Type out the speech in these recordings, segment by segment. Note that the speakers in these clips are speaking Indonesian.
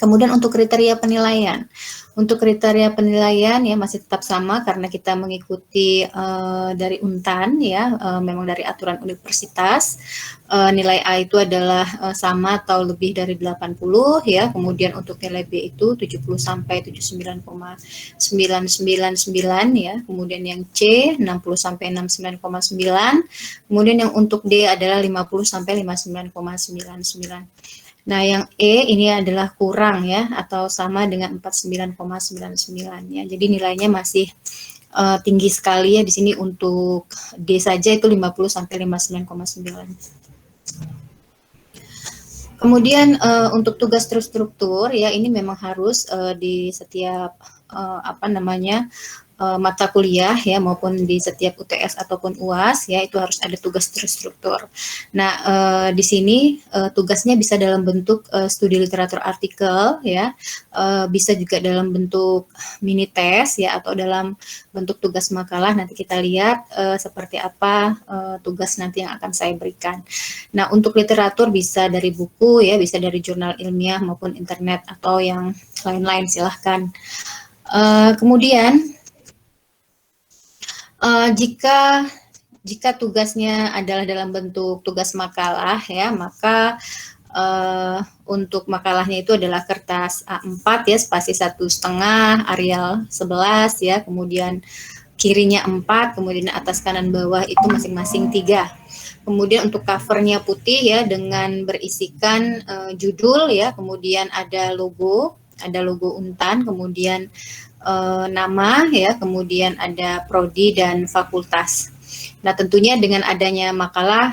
Kemudian untuk kriteria penilaian. Untuk kriteria penilaian ya masih tetap sama karena kita mengikuti dari Untan ya, memang dari aturan universitas. Nilai A itu adalah sama atau lebih dari 80 ya. Kemudian untuk nilai B itu 70 sampai 79,999 ya. Kemudian yang C 60 sampai 69,9. Kemudian yang untuk D adalah 50 sampai 59,99. Nah, yang E ini adalah kurang ya atau sama dengan 49,99 ya. Jadi nilainya masih tinggi sekali ya di sini. Untuk D saja itu 50 sampai 59,9. Kemudian untuk tugas terstruktur ya ini memang harus di setiap mata kuliah ya maupun di setiap UTS ataupun UAS ya itu harus ada tugas terstruktur. Nah, di sini tugasnya bisa dalam bentuk studi literatur artikel ya, bisa juga dalam bentuk mini tes ya atau dalam bentuk tugas makalah. Nanti kita lihat seperti apa tugas nanti yang akan saya berikan. Nah, untuk literatur bisa dari buku ya, bisa dari jurnal ilmiah maupun internet atau yang lain-lain silahkan. Kemudian jika tugasnya adalah dalam bentuk tugas makalah ya, maka untuk makalahnya itu adalah kertas A4 ya, spasi 1,5, Arial 11 ya, kemudian kirinya 4, kemudian atas kanan bawah itu masing-masing 3. Kemudian untuk covernya putih ya dengan berisikan judul ya, kemudian ada logo Untan, kemudian nama ya, kemudian ada prodi dan fakultas. Nah, tentunya dengan adanya makalah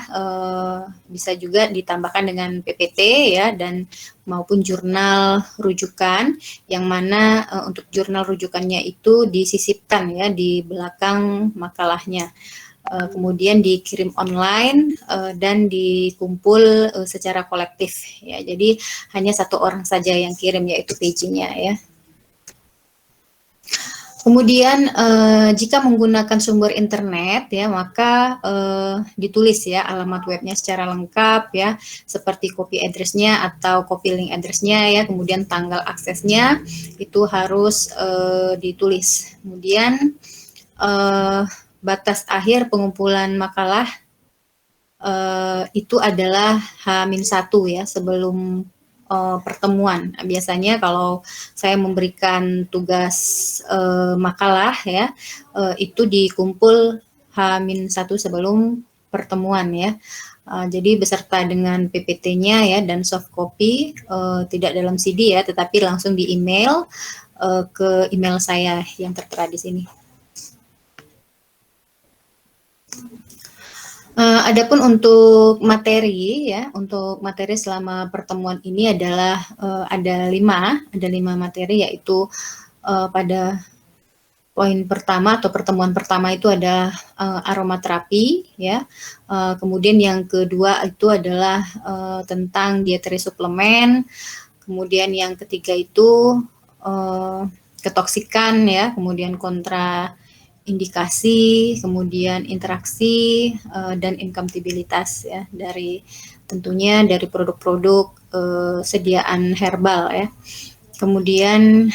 bisa juga ditambahkan dengan PPT ya dan maupun jurnal rujukan yang mana untuk jurnal rujukannya itu disisipkan ya di belakang makalahnya. Kemudian dikirim online dan dikumpul secara kolektif ya. Jadi hanya satu orang saja yang kirim yaitu PJ-nya ya. Kemudian jika menggunakan sumber internet ya maka ditulis ya alamat webnya secara lengkap ya seperti copy address-nya atau copy link address-nya ya, kemudian tanggal aksesnya itu harus ditulis. Kemudian batas akhir pengumpulan makalah itu adalah H-1 ya sebelum pertemuan. Biasanya kalau saya memberikan tugas makalah ya itu dikumpul H-1 sebelum pertemuan ya. Jadi beserta dengan PPT-nya ya dan soft copy, tidak dalam CD ya, tetapi langsung di email ke email saya yang tertera di sini. Adapun untuk materi ya, untuk materi selama pertemuan ini adalah ada lima materi, yaitu pada poin pertama atau pertemuan pertama itu ada aromaterapi ya. Kemudian yang kedua itu adalah tentang dietary suplemen. Kemudian yang ketiga itu ketoksikan ya, kemudian kontraindikasi, kemudian interaksi dan incompatibilitas ya tentunya dari produk-produk sediaan herbal ya. Kemudian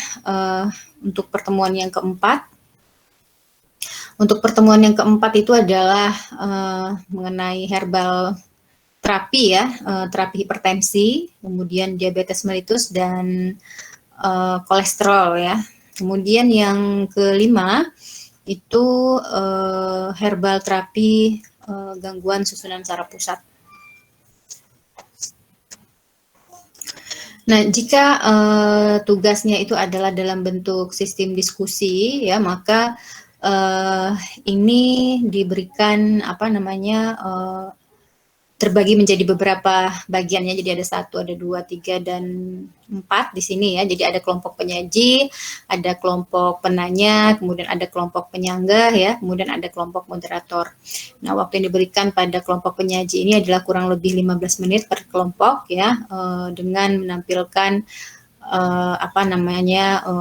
untuk pertemuan yang keempat itu adalah mengenai herbal terapi ya, terapi hipertensi, kemudian diabetes mellitus dan kolesterol ya. Kemudian yang kelima itu herbal terapi gangguan susunan saraf pusat. Nah, jika tugasnya itu adalah dalam bentuk sistem diskusi ya, maka ini diberikan terbagi menjadi beberapa bagiannya. Jadi ada 1, ada 2, 3, dan 4 di sini ya. Jadi ada kelompok penyaji, ada kelompok penanya, kemudian ada kelompok penyanggah ya, kemudian ada kelompok moderator. Nah, waktu yang diberikan pada kelompok penyaji ini adalah kurang lebih 15 menit per kelompok ya, dengan menampilkan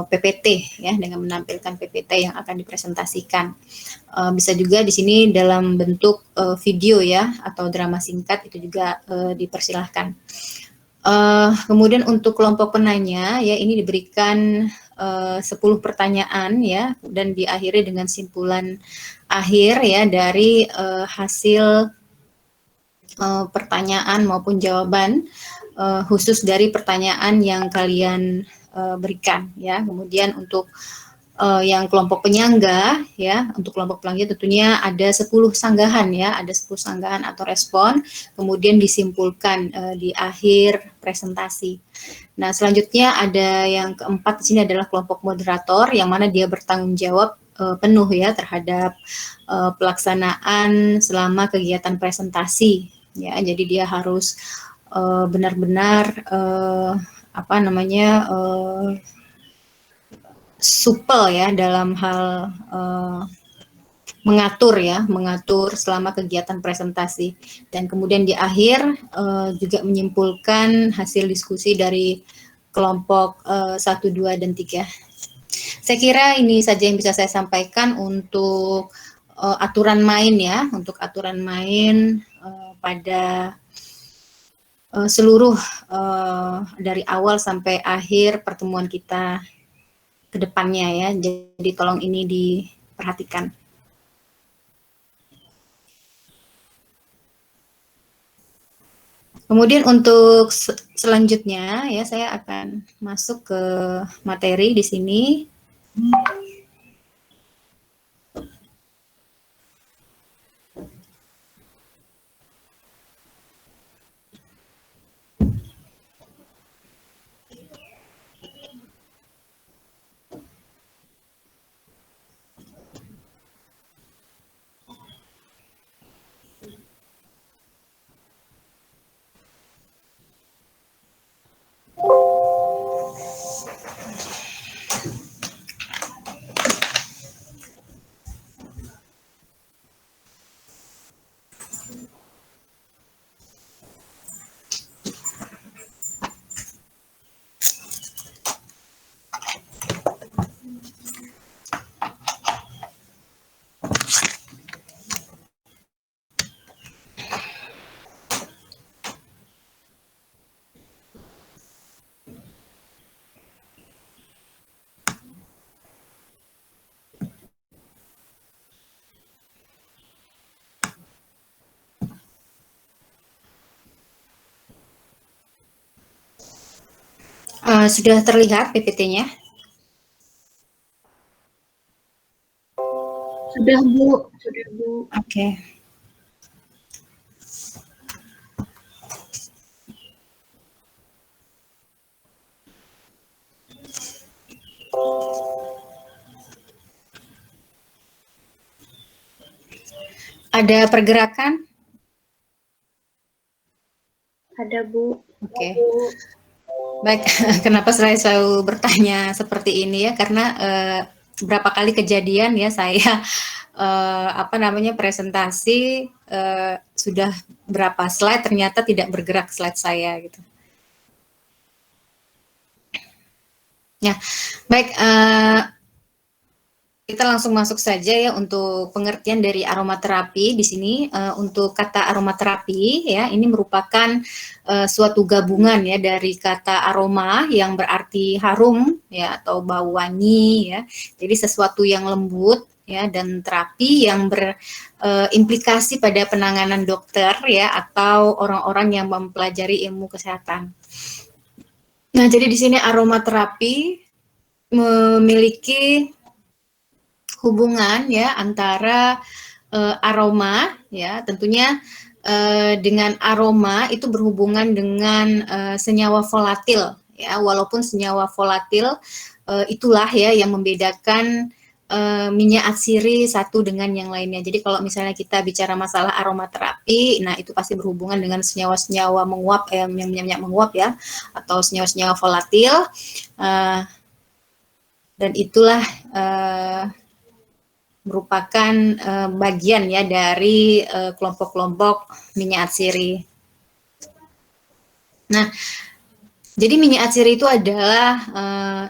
PPT ya, dengan menampilkan PPT yang akan dipresentasikan. Bisa juga di sini dalam bentuk video ya atau drama singkat, itu juga dipersilahkan. Kemudian untuk kelompok penanya ya ini diberikan 10 pertanyaan ya dan diakhiri dengan simpulan akhir ya dari hasil pertanyaan maupun jawaban khusus dari pertanyaan yang kalian berikan ya. Kemudian untuk yang kelompok penyangga ya, untuk kelompok penyangga tentunya ada 10 sanggahan ya, ada 10 sanggahan atau respon, kemudian disimpulkan di akhir presentasi. Nah, selanjutnya ada yang keempat di sini adalah kelompok moderator yang mana dia bertanggung jawab penuh ya terhadap pelaksanaan selama kegiatan presentasi ya. Jadi dia harus benar-benar apa namanya supel ya dalam hal mengatur selama kegiatan presentasi dan kemudian di akhir juga menyimpulkan hasil diskusi dari kelompok 1, 2, dan 3. Saya kira ini saja yang bisa saya sampaikan untuk aturan main ya, untuk aturan main pada seluruh dari awal sampai akhir pertemuan kita ke depannya ya. Jadi tolong ini diperhatikan. Kemudian untuk selanjutnya ya saya akan masuk ke materi di sini. Sudah terlihat PPT-nya? Sudah, Bu. Sudah, Bu. Oke. Ada pergerakan? Ada, Bu. Oke. Baik, kenapa saya selalu bertanya seperti ini ya? Karena berapa kali kejadian ya saya apa namanya presentasi sudah berapa slide ternyata tidak bergerak slide saya gitu. Ya, baik. Kita langsung masuk saja ya untuk pengertian dari aromaterapi di sini. Untuk kata aromaterapi ya ini merupakan suatu gabungan ya dari kata aroma yang berarti harum ya atau bau wangi ya. Jadi sesuatu yang lembut ya dan terapi yang berimplikasi pada penanganan dokter ya atau orang-orang yang mempelajari ilmu kesehatan. Nah, jadi di sini aromaterapi memiliki hubungan ya antara aroma ya tentunya dengan aroma itu berhubungan dengan senyawa volatil ya walaupun senyawa volatil itulah ya yang membedakan minyak atsiri satu dengan yang lainnya. Jadi kalau misalnya kita bicara masalah aromaterapi, nah itu pasti berhubungan dengan senyawa-senyawa menguap, minyak menguap ya, atau senyawa-senyawa volatil, dan itulah merupakan bagian ya dari kelompok-kelompok minyak atsiri. Nah, jadi minyak atsiri itu adalah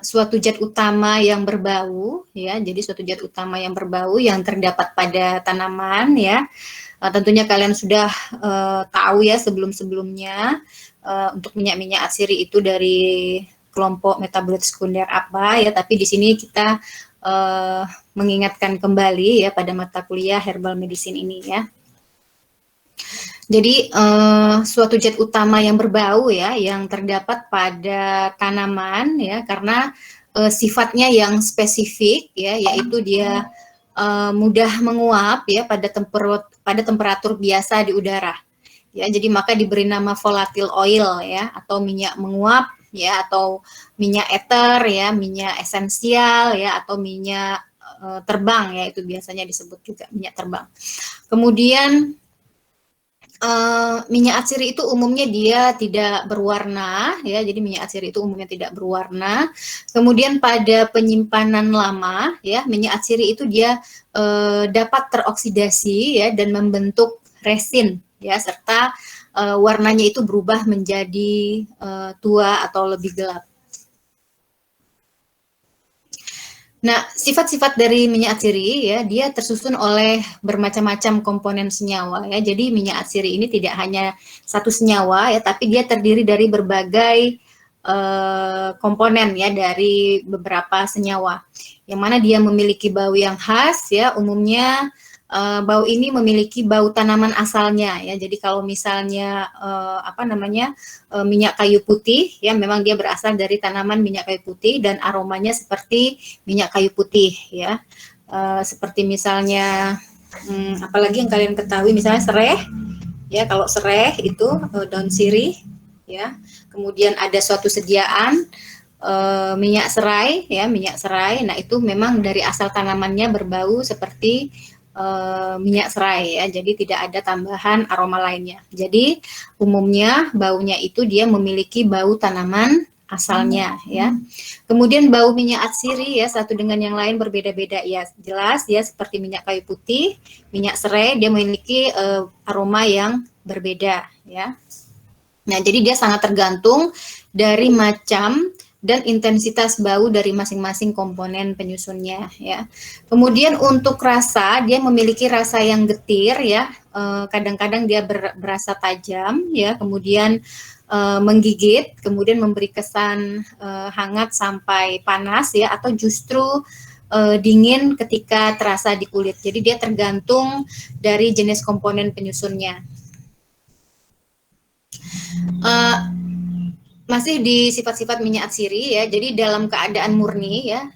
suatu zat utama yang berbau ya. Jadi suatu zat utama yang berbau yang terdapat pada tanaman ya. Tentunya kalian sudah tahu ya sebelum-sebelumnya untuk minyak-minyak atsiri itu dari kelompok metabolit sekunder apa ya, tapi di sini kita mengingatkan kembali ya pada mata kuliah herbal medicine ini ya. Jadi suatu zat utama yang berbau ya yang terdapat pada tanaman ya karena sifatnya yang spesifik ya, yaitu dia mudah menguap ya pada temperatur biasa di udara. Ya, jadi maka diberi nama volatile oil ya atau minyak menguap ya atau minyak ether ya, minyak esensial ya atau minyak terbang ya, itu biasanya disebut juga minyak terbang. Kemudian minyak atsiri itu umumnya dia tidak berwarna ya, jadi minyak atsiri itu umumnya tidak berwarna. Kemudian pada penyimpanan lama ya, minyak atsiri itu dia dapat teroksidasi ya dan membentuk resin ya, serta warnanya itu berubah menjadi tua atau lebih gelap. Nah, sifat-sifat dari minyak atsiri ya, dia tersusun oleh bermacam-macam komponen senyawa ya. Jadi minyak atsiri ini tidak hanya satu senyawa ya, tapi dia terdiri dari berbagai komponen ya dari beberapa senyawa. Yang mana dia memiliki bau yang khas ya, umumnya bau ini memiliki bau tanaman asalnya ya. Jadi kalau misalnya minyak kayu putih ya, memang dia berasal dari tanaman minyak kayu putih dan aromanya seperti minyak kayu putih ya. Seperti misalnya apalagi yang kalian ketahui, misalnya sereh ya. Kalau sereh itu daun sirih ya. Kemudian ada suatu sediaan minyak serai ya, minyak serai. Nah, itu memang dari asal tanamannya berbau seperti minyak serai ya, jadi tidak ada tambahan aroma lainnya. Jadi umumnya baunya itu dia memiliki bau tanaman asalnya ya. Kemudian bau minyak atsiri ya satu dengan yang lain berbeda-beda ya, jelas ya, seperti minyak kayu putih, minyak serai dia memiliki aroma yang berbeda ya. Nah, jadi dia sangat tergantung dari macam dan intensitas bau dari masing-masing komponen penyusunnya ya. Kemudian untuk rasa, dia memiliki rasa yang getir ya. Kadang-kadang dia berasa tajam ya, kemudian menggigit, kemudian memberi kesan hangat sampai panas ya, atau justru dingin ketika terasa di kulit. Jadi dia tergantung dari jenis komponen penyusunnya. Masih di sifat-sifat minyak atsiri ya, jadi dalam keadaan murni ya,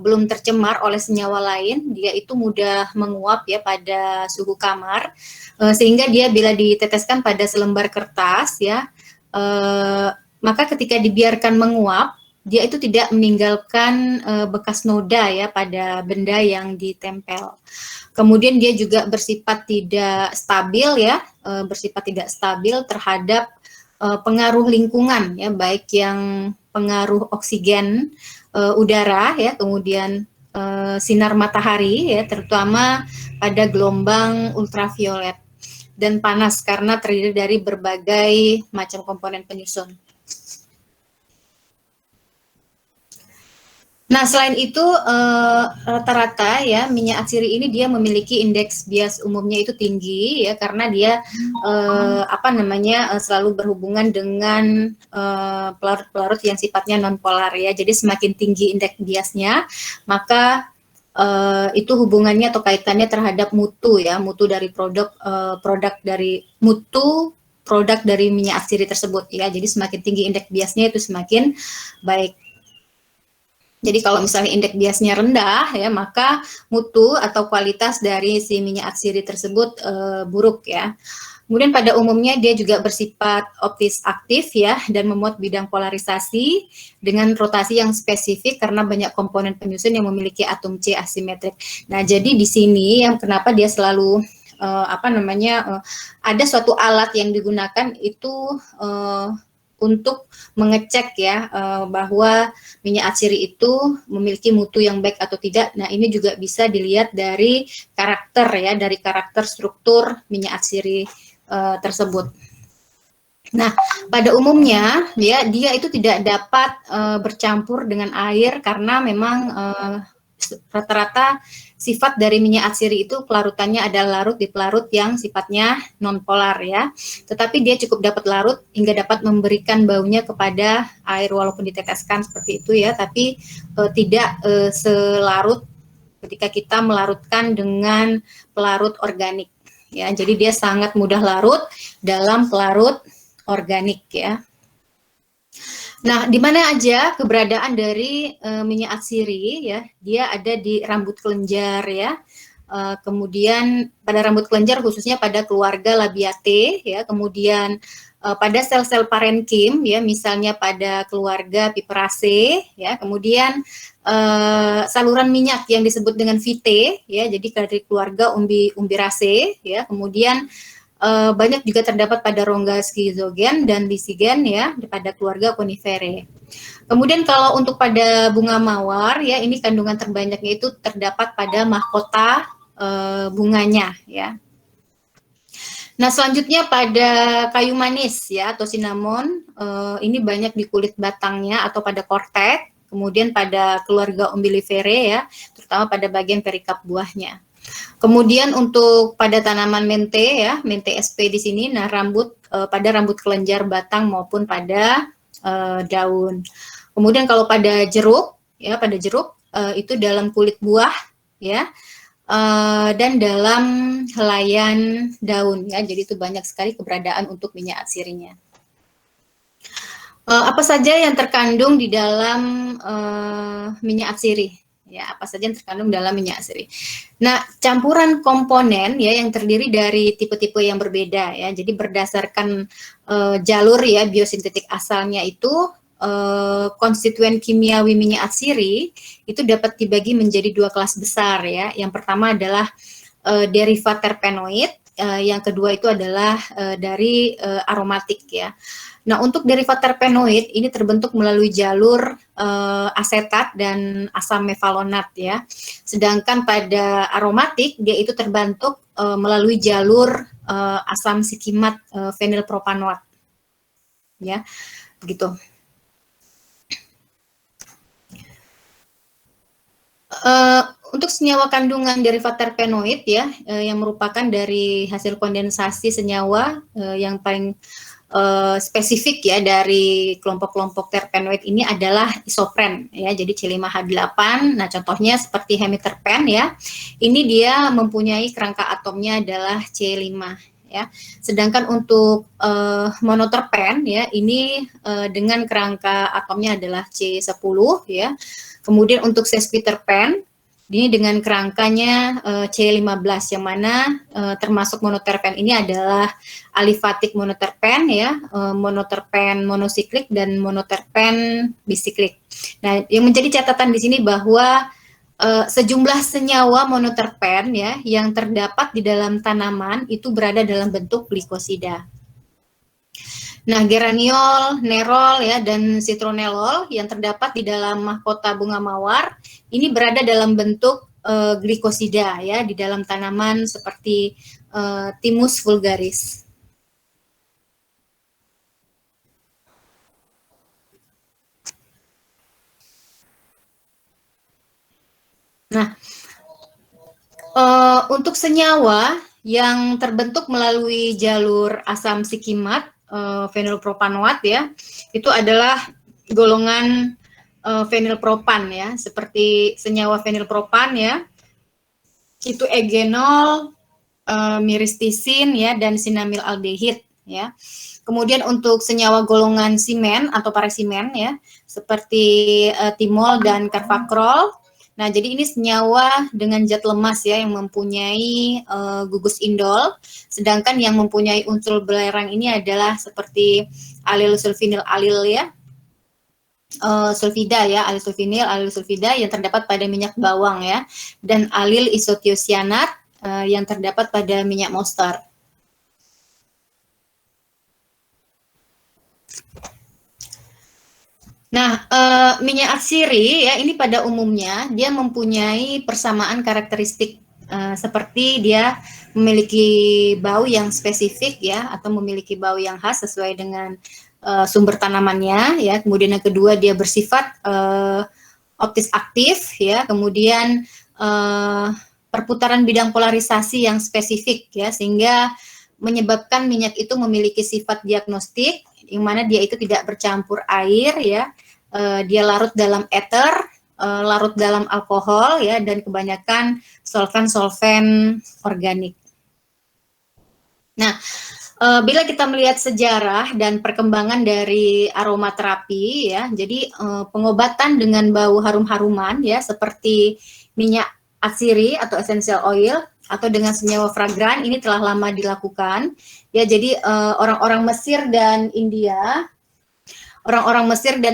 belum tercemar oleh senyawa lain, dia itu mudah menguap ya pada suhu kamar, sehingga dia bila diteteskan pada selembar kertas ya, maka ketika dibiarkan menguap, dia itu tidak meninggalkan bekas noda ya pada benda yang ditempel. Kemudian dia juga bersifat tidak stabil ya, terhadap pengaruh lingkungan ya, baik yang pengaruh oksigen udara ya, kemudian sinar matahari ya, terutama pada gelombang ultraviolet, dan panas karena terdiri dari berbagai macam komponen penyusun. Nah, selain itu rata-rata ya minyak atsiri ini dia memiliki indeks bias umumnya itu tinggi ya, karena dia selalu berhubungan dengan pelarut-pelarut yang sifatnya nonpolar ya. Jadi semakin tinggi indeks biasnya, maka itu hubungannya atau kaitannya terhadap mutu ya, mutu dari produk dari minyak atsiri tersebut ya. Jadi semakin tinggi indeks biasnya itu semakin baik. Jadi kalau misalnya indeks biasnya rendah ya, maka mutu atau kualitas dari si minyak atsiri tersebut buruk ya. Kemudian pada umumnya dia juga bersifat optis aktif ya, dan memuat bidang polarisasi dengan rotasi yang spesifik karena banyak komponen penyusun yang memiliki atom C asimetrik. Nah, jadi di sini yang kenapa dia selalu ada suatu alat yang digunakan itu untuk mengecek ya bahwa minyak atsiri itu memiliki mutu yang baik atau tidak. Nah, ini juga bisa dilihat dari karakter ya, dari karakter struktur minyak atsiri tersebut. Nah, pada umumnya ya dia itu tidak dapat bercampur dengan air karena memang rata-rata sifat dari minyak atsiri itu kelarutannya adalah larut di pelarut yang sifatnya nonpolar ya. Tetapi dia cukup dapat larut hingga dapat memberikan baunya kepada air walaupun diteteskan seperti itu ya, tapi tidak selarut ketika kita melarutkan dengan pelarut organik ya. Jadi dia sangat mudah larut dalam pelarut organik ya. Nah, di mana aja keberadaan dari minyak atsiri ya? Dia ada di rambut kelenjar ya. Kemudian pada rambut kelenjar khususnya pada keluarga Labiatae ya. Kemudian pada sel-sel parenkim ya, misalnya pada keluarga Piperaceae ya. Kemudian saluran minyak yang disebut dengan Vitae ya. Jadi dari keluarga Umbiraceae ya. Kemudian banyak juga terdapat pada rongga skizogen dan lisigen ya pada keluarga Coniferae. Kemudian kalau untuk pada bunga mawar ya, ini kandungan terbanyaknya itu terdapat pada mahkota bunganya ya. Nah, selanjutnya pada kayu manis ya atau cinnamon, ini banyak di kulit batangnya atau pada kortek, kemudian pada keluarga Umbelliferae ya, terutama pada bagian perikap buahnya. Kemudian untuk pada tanaman mente ya, mente SP di sini, nah pada rambut kelenjar batang maupun pada daun. Kemudian kalau pada jeruk ya, pada jeruk itu dalam kulit buah ya, dan dalam helaian daun ya. Jadi itu banyak sekali keberadaan untuk minyak atsirinya. Apa saja yang terkandung di dalam minyak atsiri? Ya, apa saja yang terkandung dalam minyak atsiri. Nah, campuran komponen ya yang terdiri dari tipe-tipe yang berbeda ya. Jadi berdasarkan jalur ya biosintetik asalnya itu konstituen kimiawi minyak atsiri itu dapat dibagi menjadi dua kelas besar ya. Yang pertama adalah derivat terpenoid, yang kedua itu adalah dari aromatik ya. Nah, untuk derivat terpenoid ini terbentuk melalui jalur asetat dan asam mevalonat ya. Sedangkan pada aromatik dia itu terbentuk melalui jalur asam sikimat fenilpropanoat. Ya, begitu. Untuk senyawa kandungan derivat terpenoid ya, yang merupakan dari hasil kondensasi senyawa yang paling spesifik ya dari kelompok-kelompok terpenoid ini adalah isopren ya, jadi C5H8. Nah, contohnya seperti hemiterpen ya. Ini dia mempunyai kerangka atomnya adalah C5 ya. Sedangkan untuk monoterpen ya, ini dengan kerangka atomnya adalah C10 ya. Kemudian untuk sesquiterpen ini dengan kerangkanya C15 yang mana termasuk monoterpen ini adalah alifatik monoterpen ya, monoterpen monosiklik dan monoterpen bisiklik. Nah, yang menjadi catatan di sini bahwa sejumlah senyawa monoterpen ya yang terdapat di dalam tanaman itu berada dalam bentuk glikosida. Nah, geraniol, nerol ya dan citronellol yang terdapat di dalam mahkota bunga mawar ini berada dalam bentuk glikosida ya di dalam tanaman seperti Thymus vulgaris. Nah, untuk senyawa yang terbentuk melalui jalur asam sikimat fenilpropanoat ya, itu adalah golongan fenilpropan ya, seperti senyawa fenilpropan ya, itu egenol, miristisin ya, dan sinamil aldehid ya. Kemudian untuk senyawa golongan simen atau parasimen ya, seperti timol dan carvakrol. Nah, jadi ini senyawa dengan zat lemas ya yang mempunyai gugus indol, sedangkan yang mempunyai unsur belerang ini adalah seperti alil sulfinil alil ya, sulfida ya, alil sulfinil, alil sulfida yang terdapat pada minyak bawang ya, dan alil isotiosianat yang terdapat pada minyak mostar. Nah, minyak atsiri ya ini pada umumnya dia mempunyai persamaan karakteristik seperti dia memiliki bau yang spesifik ya atau memiliki bau yang khas sesuai dengan sumber tanamannya ya. Kemudian yang kedua dia bersifat optis aktif ya, kemudian perputaran bidang polarisasi yang spesifik ya, sehingga menyebabkan minyak itu memiliki sifat diagnostik yang mana dia itu tidak bercampur air ya, dia larut dalam ether, larut dalam alkohol ya, dan kebanyakan solvent-solvent organik. Nah, bila kita melihat sejarah dan perkembangan dari aromaterapi ya, jadi pengobatan dengan bau harum-haruman ya, seperti minyak atsiri atau essential oil atau dengan senyawa fragran ini telah lama dilakukan ya. Jadi orang-orang Mesir dan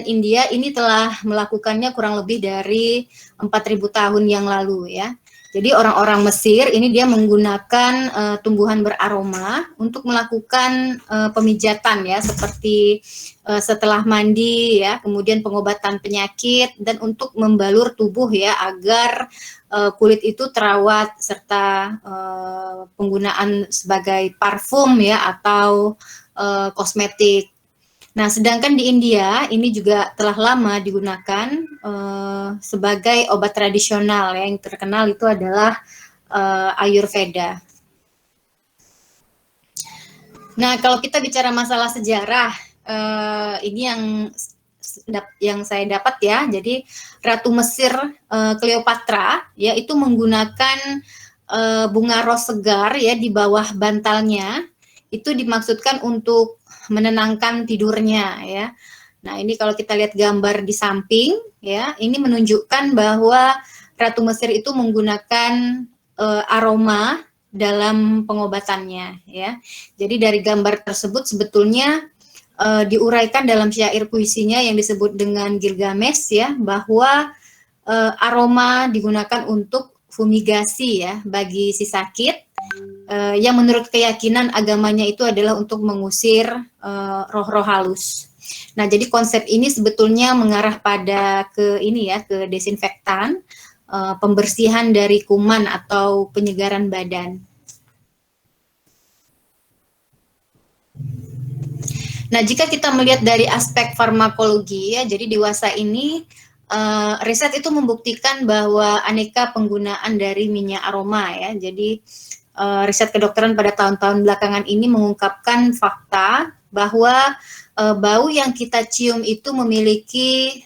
India ini telah melakukannya kurang lebih dari 4.000 tahun yang lalu ya. Jadi orang-orang Mesir ini dia menggunakan tumbuhan beraroma untuk melakukan pemijatan ya, seperti setelah mandi ya, kemudian pengobatan penyakit dan untuk membalur tubuh ya agar kulit itu terawat, serta penggunaan sebagai parfum ya atau kosmetik. Nah, sedangkan di India ini juga telah lama digunakan sebagai obat tradisional ya, yang terkenal itu adalah Ayurveda. Nah, kalau kita bicara masalah sejarah, ini yang saya dapat ya. Jadi Ratu Mesir Cleopatra ya itu menggunakan bunga ros segar ya di bawah bantalnya, itu dimaksudkan untuk menenangkan tidurnya ya. Nah, ini kalau kita lihat gambar di samping ya, ini menunjukkan bahwa Ratu Mesir itu menggunakan aroma dalam pengobatannya ya. Jadi dari gambar tersebut sebetulnya diuraikan dalam syair puisinya yang disebut dengan Gilgamesh ya, bahwa aroma digunakan untuk fumigasi ya bagi si sakit, yang menurut keyakinan agamanya itu adalah untuk mengusir roh-roh halus. Nah, jadi konsep ini sebetulnya mengarah pada ke ini ya, ke desinfektan, pembersihan dari kuman atau penyegaran badan. Nah, jika kita melihat dari aspek farmakologi ya, jadi dewasa ini riset itu membuktikan bahwa aneka penggunaan dari minyak aroma ya. Jadi riset kedokteran pada tahun-tahun belakangan ini mengungkapkan fakta bahwa bau yang kita cium itu memiliki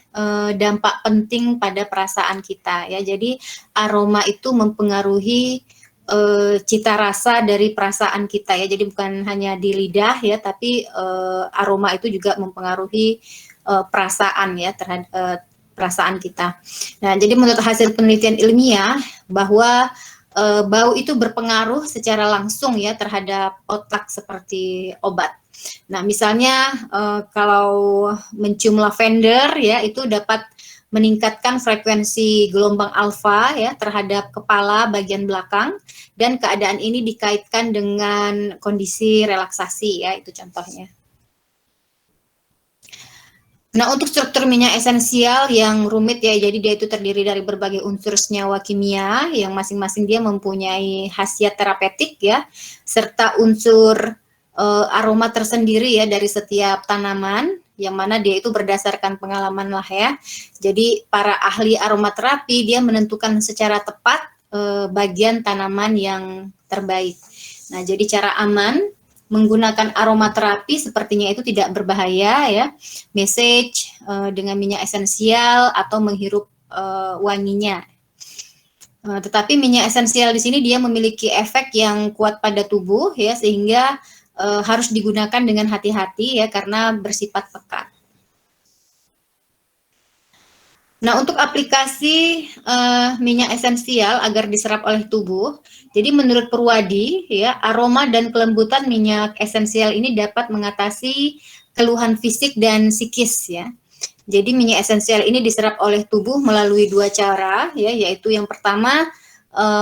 dampak penting pada perasaan kita ya. Jadi aroma itu mempengaruhi cita rasa dari perasaan kita ya. Jadi bukan hanya di lidah ya, tapi aroma itu juga mempengaruhi perasaan ya, terhadap perasaan kita. Nah, jadi menurut hasil penelitian ilmiah bahwa bau itu berpengaruh secara langsung ya terhadap otak seperti obat. Nah, misalnya kalau mencium lavender ya, itu dapat meningkatkan frekuensi gelombang alfa ya terhadap kepala bagian belakang, dan keadaan ini dikaitkan dengan kondisi relaksasi ya, itu contohnya. Nah, untuk struktur minyak esensial yang rumit ya, jadi dia itu terdiri dari berbagai unsur senyawa kimia yang masing-masing dia mempunyai khasiat terapeutik ya, serta unsur aroma tersendiri ya dari setiap tanaman, yang mana dia itu berdasarkan pengalaman lah ya. Jadi para ahli aromaterapi dia menentukan secara tepat bagian tanaman yang terbaik. Nah, jadi cara aman menggunakan aromaterapi sepertinya itu tidak berbahaya ya, message dengan minyak esensial atau menghirup wanginya. Tetapi minyak esensial di sini dia memiliki efek yang kuat pada tubuh ya, sehingga harus digunakan dengan hati-hati ya karena bersifat pekat. Nah, untuk aplikasi minyak esensial agar diserap oleh tubuh, jadi menurut Purwadi, ya, aroma dan kelembutan minyak esensial ini dapat mengatasi keluhan fisik dan psikis, ya. Jadi minyak esensial ini diserap oleh tubuh melalui dua cara, ya, yaitu yang pertama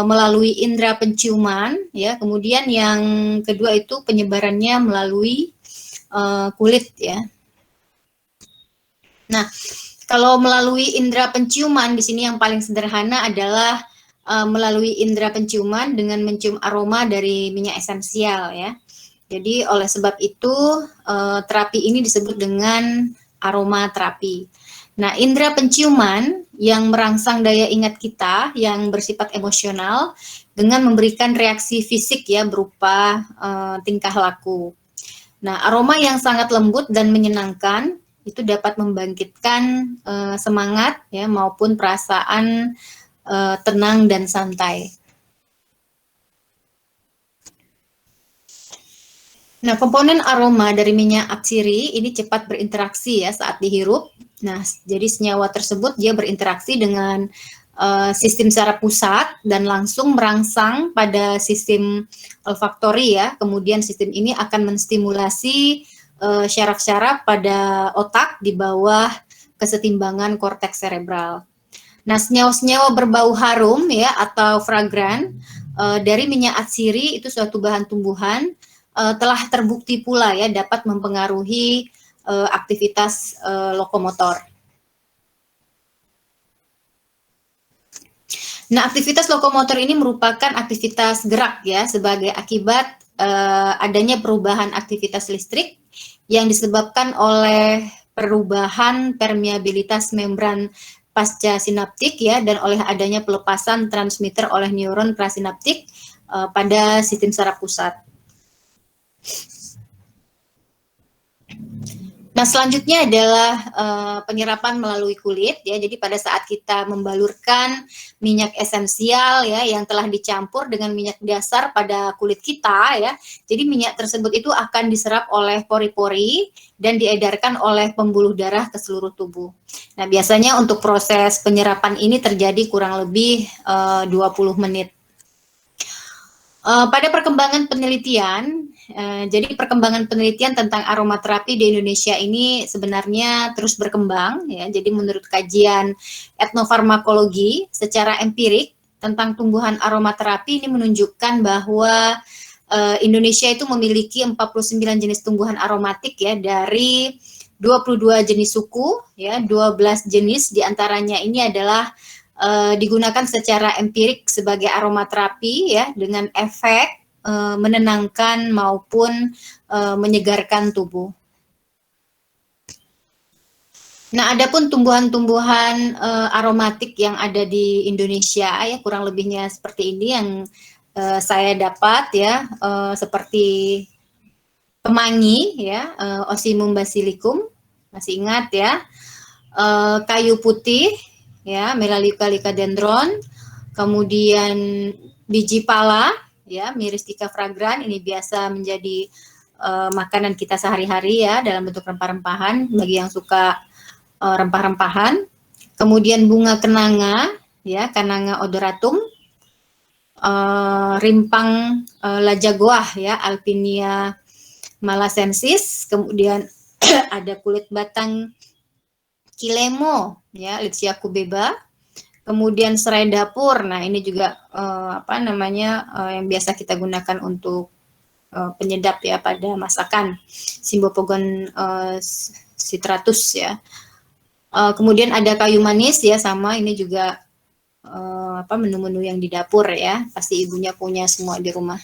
melalui indera penciuman, ya, kemudian yang kedua itu penyebarannya melalui kulit, ya. Nah, kalau melalui indera penciuman di sini yang paling sederhana adalah melalui indera penciuman dengan mencium aroma dari minyak esensial ya. Jadi oleh sebab itu terapi ini disebut dengan aromaterapi. Nah, indera penciuman yang merangsang daya ingat kita yang bersifat emosional dengan memberikan reaksi fisik ya berupa tingkah laku. Nah, aroma yang sangat lembut dan menyenangkan itu dapat membangkitkan semangat ya maupun perasaan tenang dan santai. Nah, komponen aroma dari minyak atsiri ini cepat berinteraksi ya saat dihirup. Nah, jadi senyawa tersebut dia berinteraksi dengan sistem saraf pusat dan langsung merangsang pada sistem olfaktori ya. Kemudian sistem ini akan menstimulasi syaraf-syaraf pada otak di bawah kesetimbangan korteks cerebral. Nah, senyawa-senyawa berbau harum ya atau fragran dari minyak atsiri itu suatu bahan tumbuhan telah terbukti pula ya dapat mempengaruhi aktivitas lokomotor. Nah, aktivitas lokomotor ini merupakan aktivitas gerak ya sebagai akibat adanya perubahan aktivitas listrik yang disebabkan oleh perubahan permeabilitas membran pasca sinaptik ya dan oleh adanya pelepasan transmitter oleh neuron prasinaptik pada sistem saraf pusat. Nah, selanjutnya adalah penyerapan melalui kulit ya. Jadi pada saat kita membalurkan minyak esensial ya yang telah dicampur dengan minyak dasar pada kulit kita ya. Jadi minyak tersebut itu akan diserap oleh pori-pori dan diedarkan oleh pembuluh darah ke seluruh tubuh. Nah, biasanya untuk proses penyerapan ini terjadi kurang lebih 20 menit. Pada perkembangan penelitian, jadi perkembangan penelitian tentang aromaterapi di Indonesia ini sebenarnya terus berkembang ya. Jadi menurut kajian etnofarmakologi secara empirik tentang tumbuhan aromaterapi ini menunjukkan bahwa Indonesia itu memiliki 49 jenis tumbuhan aromatik ya dari 22 jenis suku ya, 12 jenis diantaranya ini adalah digunakan secara empirik sebagai aromaterapi ya dengan efek menenangkan maupun menyegarkan tubuh. Nah, adapun tumbuhan-tumbuhan aromatik yang ada di Indonesia ya kurang lebihnya seperti ini yang saya dapat ya seperti kemangi ya, Osimum basilicum, masih ingat ya, kayu putih ya, Melaleuca lycadendron, kemudian biji pala ya, Myristica fragrans, ini biasa menjadi makanan kita sehari-hari ya dalam bentuk rempah-rempahan bagi yang suka rempah-rempahan. Kemudian bunga kenanga ya, Cananga odoratum, rimpang lajagoah ya, Alpinia malasensis, kemudian ada kulit batang kilemo ya, Litsea cubeba, kemudian serai dapur. Nah, ini juga yang biasa kita gunakan untuk penyedap ya pada masakan, Cymbopogon citratus ya. Kemudian ada kayu manis ya, sama ini juga menu-menu yang di dapur ya, pasti ibunya punya semua di rumah.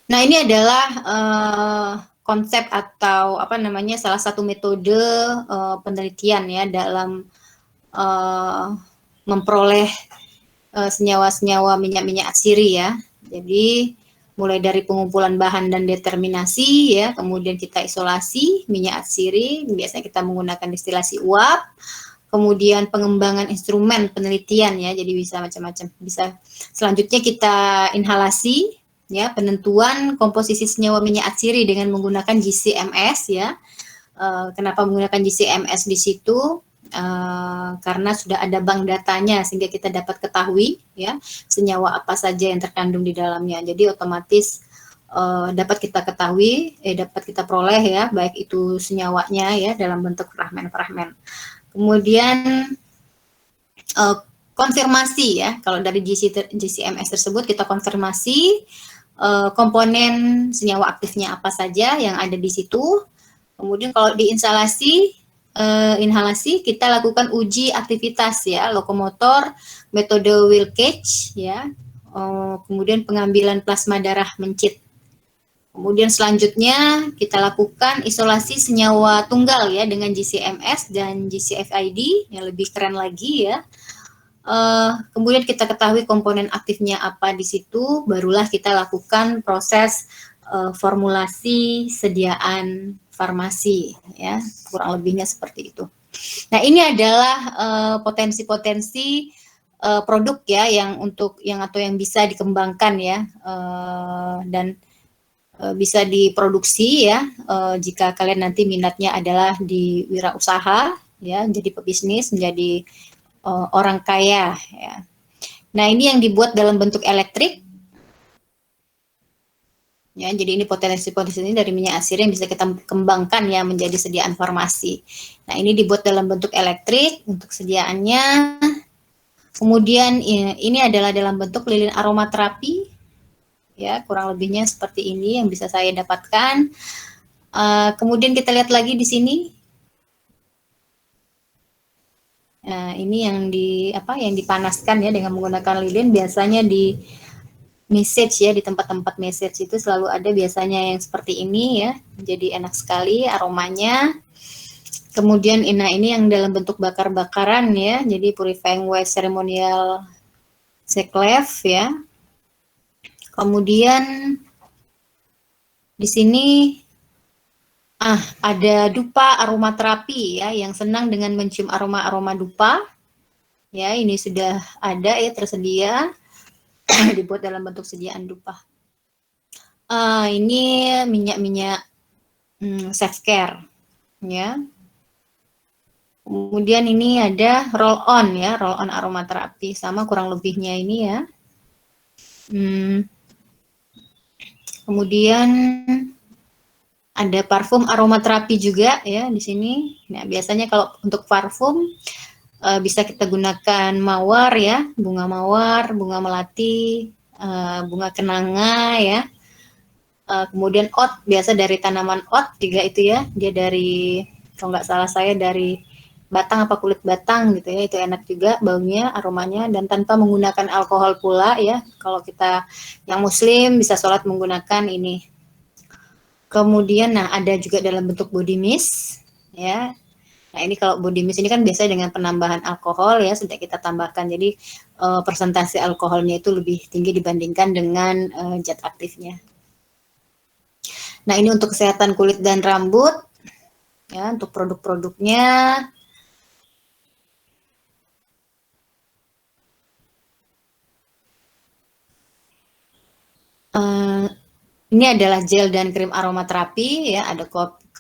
Nah, ini adalah konsep atau salah satu metode penelitian ya dalam memperoleh senyawa-senyawa minyak-minyak atsiri ya. Jadi mulai dari pengumpulan bahan dan determinasi ya, kemudian kita isolasi minyak atsiri, biasanya kita menggunakan destilasi uap, kemudian pengembangan instrumen penelitian ya, jadi bisa macam-macam. Bisa selanjutnya kita inhalasi ya, penentuan komposisi senyawa minyak atsiri dengan menggunakan GC-MS ya. Kenapa menggunakan GC-MS di situ? Karena sudah ada bank datanya sehingga kita dapat ketahui ya senyawa apa saja yang terkandung di dalamnya. Jadi otomatis dapat kita ketahui, dapat kita peroleh ya, baik itu senyawanya ya dalam bentuk fragmen-fragmen. Kemudian konfirmasi ya, kalau dari GC-MS tersebut kita konfirmasi komponen senyawa aktifnya apa saja yang ada di situ. Kemudian kalau di inhalasi kita lakukan uji aktivitas ya, lokomotor, metode Wilkes ya, kemudian pengambilan plasma darah mencit. Kemudian selanjutnya kita lakukan isolasi senyawa tunggal ya dengan GCMS dan GCFID yang lebih keren lagi ya. Kemudian kita ketahui komponen aktifnya apa di situ, barulah kita lakukan proses formulasi sediaan farmasi ya, kurang lebihnya seperti itu. Nah, ini adalah potensi-potensi produk ya yang atau yang bisa dikembangkan ya, dan bisa diproduksi ya, jika kalian nanti minatnya adalah di wirausaha ya, jadi pebisnis, menjadi orang kaya ya. Nah, ini yang dibuat dalam bentuk elektrik ya, jadi ini potensi-potensi ini dari minyak asir yang bisa kita kembangkan ya menjadi sediaan farmasi. Nah, ini dibuat dalam bentuk elektrik untuk sediaannya. Kemudian ini adalah dalam bentuk lilin aromaterapi ya, kurang lebihnya seperti ini yang bisa saya dapatkan. Kemudian kita lihat lagi di sini. Nah, ini yang yang dipanaskan ya dengan menggunakan lilin, biasanya di message ya, di tempat-tempat message itu selalu ada biasanya yang seperti ini ya. Jadi enak sekali aromanya. Kemudian ini yang dalam bentuk bakar-bakaran ya, jadi purifying wax ceremonial cyclave ya. Kemudian di sini ada dupa aromaterapi ya, yang senang dengan mencium aroma-aroma dupa. Ya, ini sudah ada ya, tersedia dibuat dalam bentuk sediaan dupa. Ini minyak-minyak self care ya. Kemudian ini ada roll on ya, roll on aromaterapi, sama kurang lebihnya ini ya. Kemudian ada parfum aromaterapi juga ya di sini. Nah, biasanya kalau untuk parfum bisa kita gunakan mawar ya, bunga mawar, bunga melati, bunga kenanga ya. Kemudian oat, biasa dari tanaman oat juga itu ya. Dia dari, kalau nggak salah saya dari batang apa kulit batang gitu ya, itu enak juga baunya, aromanya, dan tanpa menggunakan alkohol pula ya. Kalau kita yang muslim bisa sholat menggunakan ini. Kemudian ada juga dalam bentuk body mist ya. Nah, ini kalau body mist ini kan biasanya dengan penambahan alkohol ya, sudah kita tambahkan, jadi persentase alkoholnya itu lebih tinggi dibandingkan dengan zat aktifnya. Nah, ini untuk kesehatan kulit dan rambut ya, untuk produk-produknya. Ini adalah gel dan krim aromaterapi ya, ada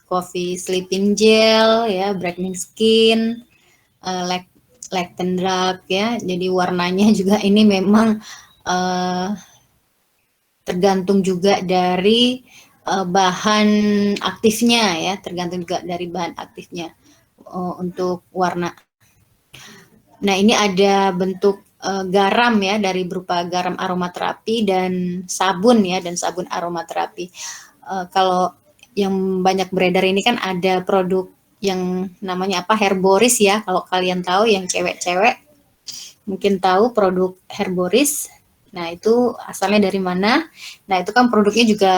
coffee sleeping gel ya, brightening skin, lectin drug ya. Jadi warnanya juga ini memang tergantung juga dari bahan aktifnya ya, tergantung juga dari bahan aktifnya untuk warna. Nah, ini ada bentuk garam ya, dari berupa garam aromaterapi dan sabun ya, dan sabun aromaterapi. Kalau yang banyak beredar ini kan ada produk yang namanya Herboris ya, kalau kalian tahu, yang cewek-cewek mungkin tahu produk Herboris. Nah, itu asalnya dari mana? Nah, itu kan produknya juga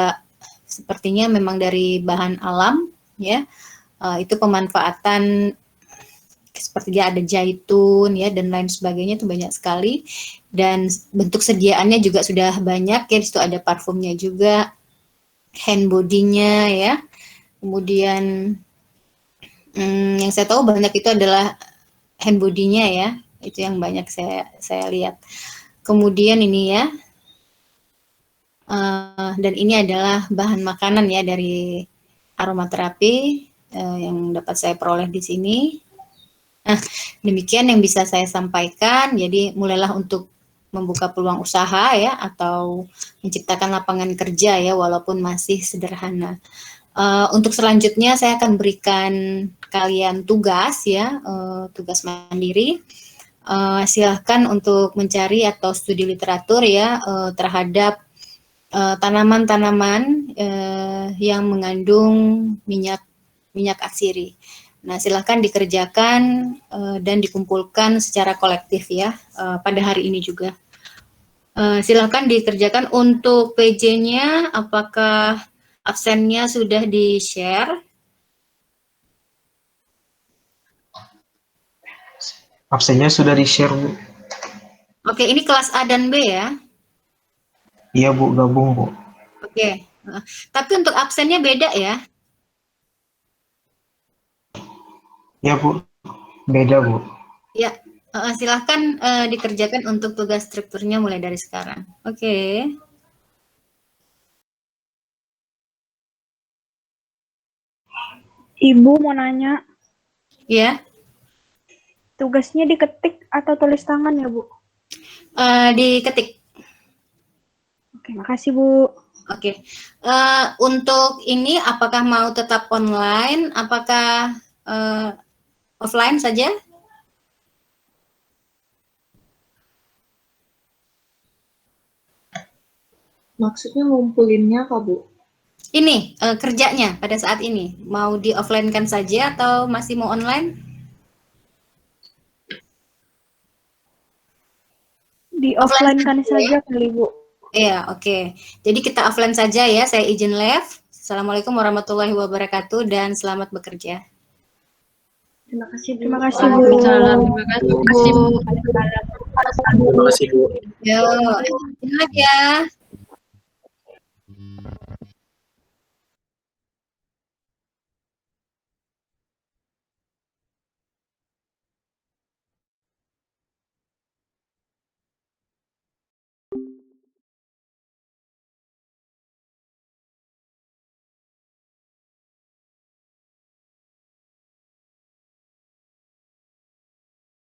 sepertinya memang dari bahan alam ya. Itu pemanfaatan seperti ada zaitun ya dan lain sebagainya, itu banyak sekali, dan bentuk sediaannya juga sudah banyak ya. Di situ ada parfumnya juga, hand body-nya ya. Kemudian yang saya tahu banyak itu adalah hand body-nya ya, itu yang banyak saya lihat. Kemudian ini ya, dan ini adalah bahan makanan ya dari aromaterapi yang dapat saya peroleh di sini. Nah, demikian yang bisa saya sampaikan. Jadi mulailah untuk membuka peluang usaha ya, atau menciptakan lapangan kerja ya, walaupun masih sederhana. Untuk selanjutnya saya akan berikan kalian tugas ya, tugas mandiri. Silahkan untuk mencari atau studi literatur ya terhadap tanaman-tanaman yang mengandung minyak atsiri. Nah, silahkan dikerjakan dan dikumpulkan secara kolektif ya pada hari ini juga. Silahkan dikerjakan untuk PJ-nya, apakah absennya sudah di-share. Absennya sudah di-share, Bu. Oke, ini kelas A dan B ya. Iya, Bu, gabung, Bu. Oke. Tapi untuk absennya beda ya. Iya, Bu. Beda, Bu. Ya, silahkan dikerjakan untuk tugas strukturnya mulai dari sekarang. Oke. Ibu mau nanya, Ya, tugasnya diketik atau tulis tangan ya, Bu? diketik. Oke, makasih, Bu. Oke. Untuk ini apakah mau tetap online, apakah offline saja? Maksudnya ngumpulinnya Kak, Bu? Ini kerjanya pada saat ini mau di offline kan saja atau masih mau online? Di offline kan saja kali, Bu. Iya, oke. Jadi kita offline saja ya. Saya izin live. Assalamualaikum warahmatullahi wabarakatuh dan selamat bekerja. Terima kasih, Bu. Terima kasih, Bu. Terima kasih, Bu. Terima kasih, Bu. Yo, izin live ya.